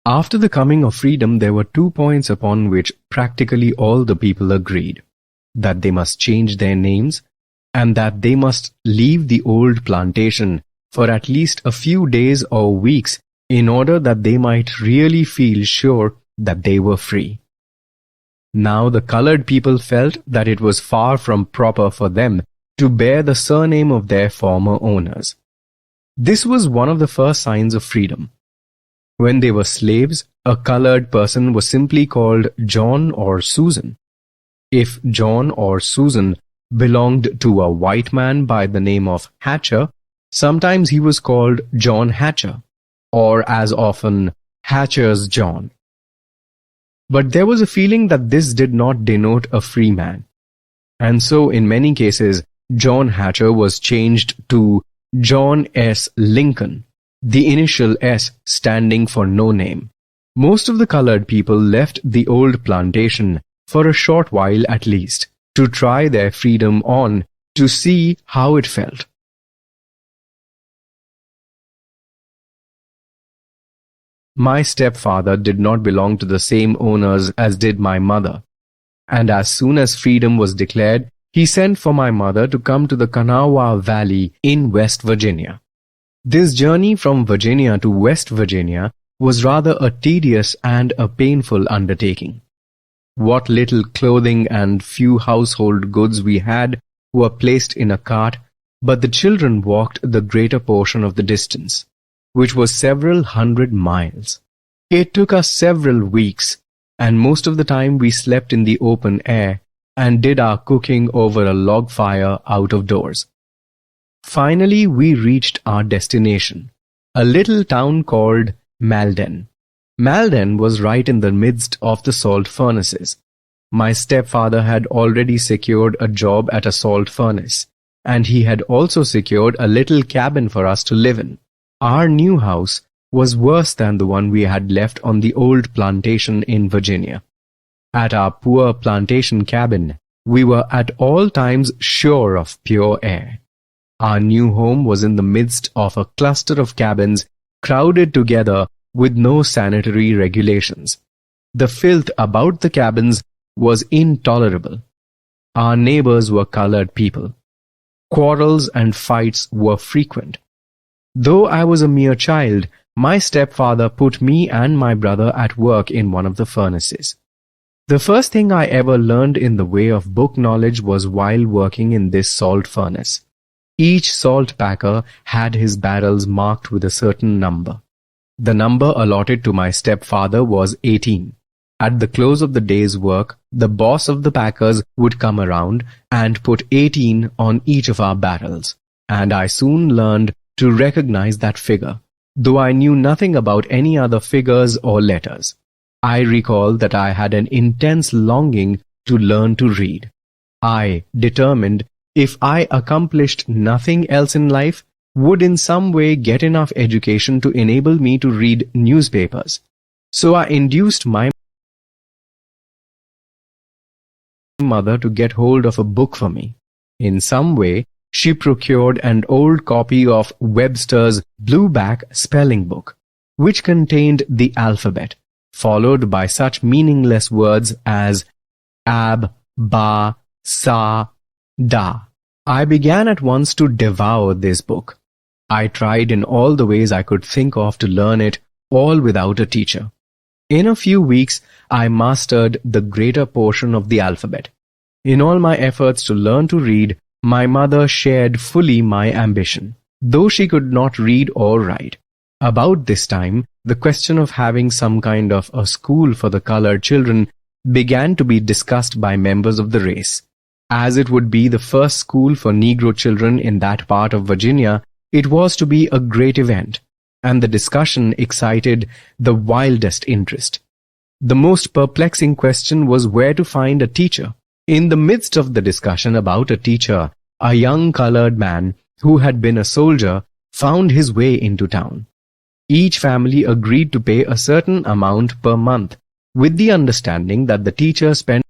After the coming of freedom, there were 2 points upon which practically all the people agreed: that they must change their names, and that they must leave the old plantation for at least a few days or weeks in order that they might really feel sure that they were free. Now the colored people felt that it was far from proper for them to bear the surname of their former owners. This was one of the first signs of freedom. When they were slaves, a colored person was simply called John or Susan. If John or Susan belonged to a white man by the name of Hatcher, sometimes he was called John Hatcher, or as often, Hatcher's John. But there was a feeling that this did not denote a free man, and so in many cases, John Hatcher was changed to John S. Lincoln, the initial S standing for no name. Most of the colored people left the old plantation for a short while at least, to try their freedom on, to see how it felt. My stepfather did not belong to the same owners as did my mother, and as soon as freedom was declared, he sent for my mother to come to the Kanawha Valley in West Virginia. This journey from Virginia to West Virginia was rather a tedious and a painful undertaking. What little clothing and few household goods we had were placed in a cart, but the children walked the greater portion of the distance, which was several hundred miles. It took us several weeks, and most of the time we slept in the open air and did our cooking over a log fire out of doors. Finally, we reached our destination, a little town called Malden. Malden was right in the midst of the salt furnaces. My stepfather had already secured a job at a salt furnace, and he had also secured a little cabin for us to live in. Our new house was worse than the one we had left on the old plantation in Virginia. At our poor plantation cabin, we were at all times sure of pure air. Our new home was in the midst of a cluster of cabins crowded together with no sanitary regulations. The filth about the cabins was intolerable. Our neighbors were colored people. Quarrels and fights were frequent. Though I was a mere child, my stepfather put me and my brother at work in one of the furnaces. The first thing I ever learned in the way of book knowledge was while working in this salt furnace. Each salt packer had his barrels marked with a certain number. The number allotted to my stepfather was 18. At the close of the day's work, the boss of the packers would come around and put 18 on each of our barrels, and I soon learned to recognize that figure, though I knew nothing about any other figures or letters. I recall that I had an intense longing to learn to read. I determined, if I accomplished nothing else in life, would in some way get enough education to enable me to read newspapers. So I induced my mother to get hold of a book for me. In some way, she procured an old copy of Webster's Blueback spelling book, which contained the alphabet, followed by such meaningless words as ab, ba, sa, da. I began at once to devour this book. I tried in all the ways I could think of to learn it, all without a teacher. In a few weeks, I mastered the greater portion of the alphabet. In all my efforts to learn to read, my mother shared fully my ambition, though she could not read or write. About this time, the question of having some kind of a school for the colored children began to be discussed by members of the race. As it would be the first school for Negro children in that part of Virginia, it was to be a great event, and the discussion excited the wildest interest. The most perplexing question was where to find a teacher. In the midst of the discussion about a teacher, a young colored man who had been a soldier found his way into town. Each family agreed to pay a certain amount per month, with the understanding that the teacher spent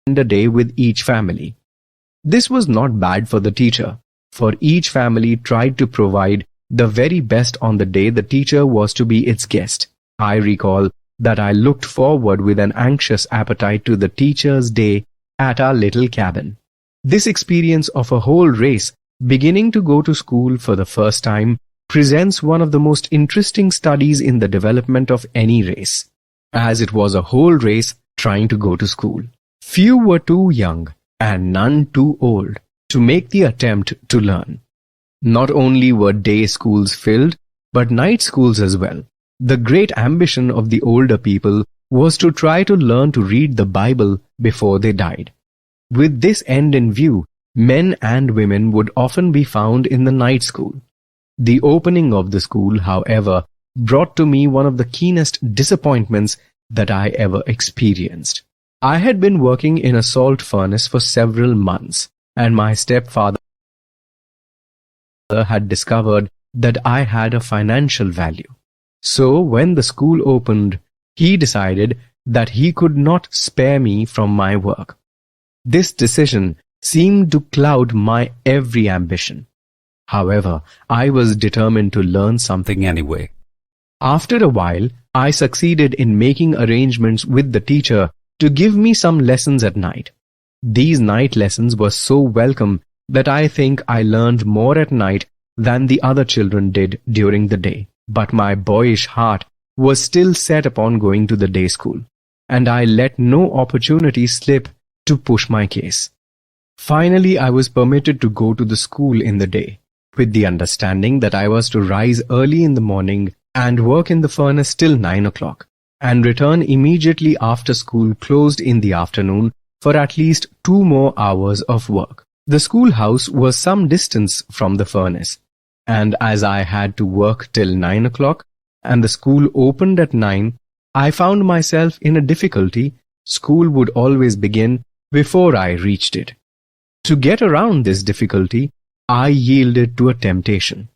a day with each family. This was not bad for the teacher, for each family tried to provide the very best on the day the teacher was to be its guest. I recall that I looked forward with an anxious appetite to the teacher's day at our little cabin. This experience of a whole race beginning to go to school for the first time presents one of the most interesting studies in the development of any race, as it was a whole race trying to go to school. Few were too young, and none too old, to make the attempt to learn. Not only were day schools filled, but night schools as well. The great ambition of the older people was to try to learn to read the Bible before they died. With this end in view, men and women would often be found in the night school. The opening of the school, however, brought to me one of the keenest disappointments that I ever experienced. I had been working in a salt furnace for several months, and my stepfather had discovered that I had a financial value. So when the school opened, he decided that he could not spare me from my work. This decision seemed to cloud my every ambition. However, I was determined to learn something anyway. After a while, I succeeded in making arrangements with the teacher to give me some lessons at night. These night lessons were so welcome that I think I learned more at night than the other children did during the day. But my boyish heart was still set upon going to the day school, and I let no opportunity slip to push my case. Finally, I was permitted to go to the school in the day, with the understanding that I was to rise early in the morning and work in the furnace till 9 o'clock, and return immediately after school closed in the afternoon for at least 2 more hours of work. The schoolhouse was some distance from the furnace, and as I had to work till 9 o'clock, and the school opened at 9, I found myself in a difficulty. School would always begin before I reached it. To get around this difficulty, I yielded to a temptation.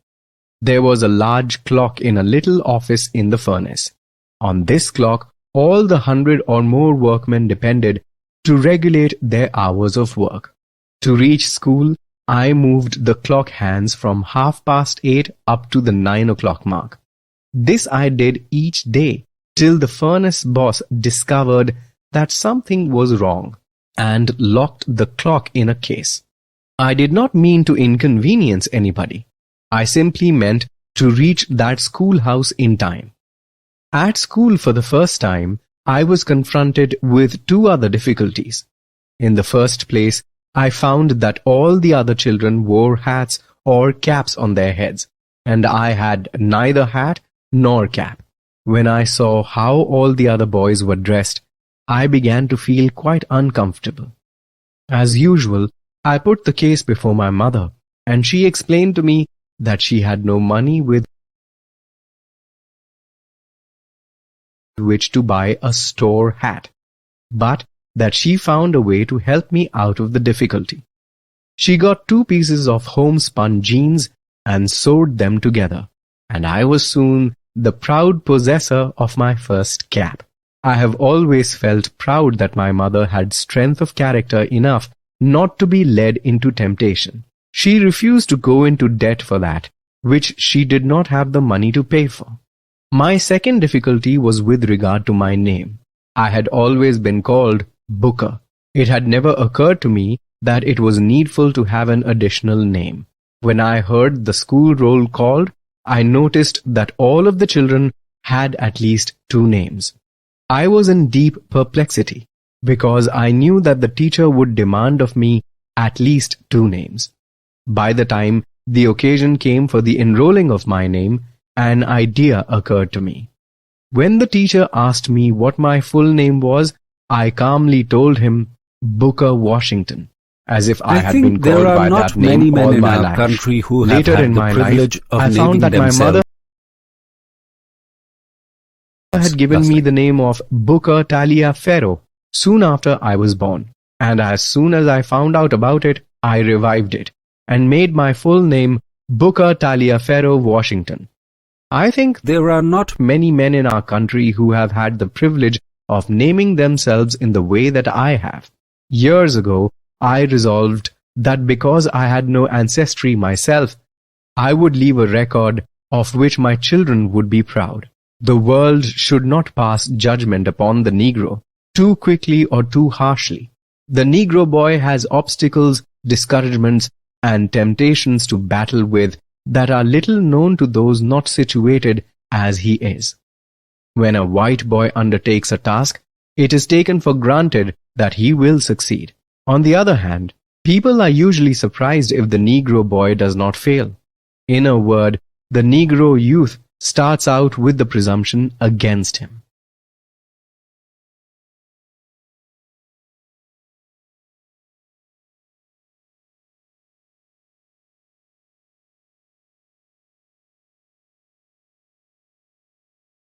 There was a large clock in a little office in the furnace. On this clock, all the 100 or more workmen depended to regulate their hours of work. To reach school, I moved the clock hands from 8:30 up to the 9 o'clock mark. This I did each day till the furnace boss discovered that something was wrong and locked the clock in a case. I did not mean to inconvenience anybody. I simply meant to reach that schoolhouse in time. At school for the first time, I was confronted with 2 other difficulties. In the first place, I found that all the other children wore hats or caps on their heads, and I had neither hat nor cap. When I saw how all the other boys were dressed, I began to feel quite uncomfortable. As usual, I put the case before my mother, and she explained to me that she had no money with which to buy a store hat, but that she found a way to help me out of the difficulty. She got 2 pieces of homespun jeans and sewed them together, and I was soon the proud possessor of my first cap. I have always felt proud that my mother had strength of character enough not to be led into temptation. She refused to go into debt for that, which she did not have the money to pay for. My second difficulty was with regard to my name. I had always been called Booker. It had never occurred to me that it was needful to have an additional name. When I heard the school roll called, I noticed that all of the children had at least 2 names. I was in deep perplexity, because I knew that the teacher would demand of me at least 2 names. By the time the occasion came for the enrolling of my name, an idea occurred to me. When the teacher asked me what my full name was, I calmly told him Booker Washington, as if I had been called by that name all my life. Country who have Later had in the my privilege life, of I found that my naming mother themselves had given me the name of Booker Taliaferro soon after I was born, and as soon as I found out about it, I revived it and made my full name Booker Taliaferro Washington. I think there are not many men in our country who have had the privilege of naming themselves in the way that I have. Years ago, I resolved that because I had no ancestry myself, I would leave a record of which my children would be proud. The world should not pass judgment upon the Negro too quickly or too harshly. The Negro boy has obstacles, discouragements, and temptations to battle with that are little known to those not situated as he is. When a white boy undertakes a task, it is taken for granted that he will succeed. On the other hand, people are usually surprised if the Negro boy does not fail. In a word, the Negro youth starts out with the presumption against him.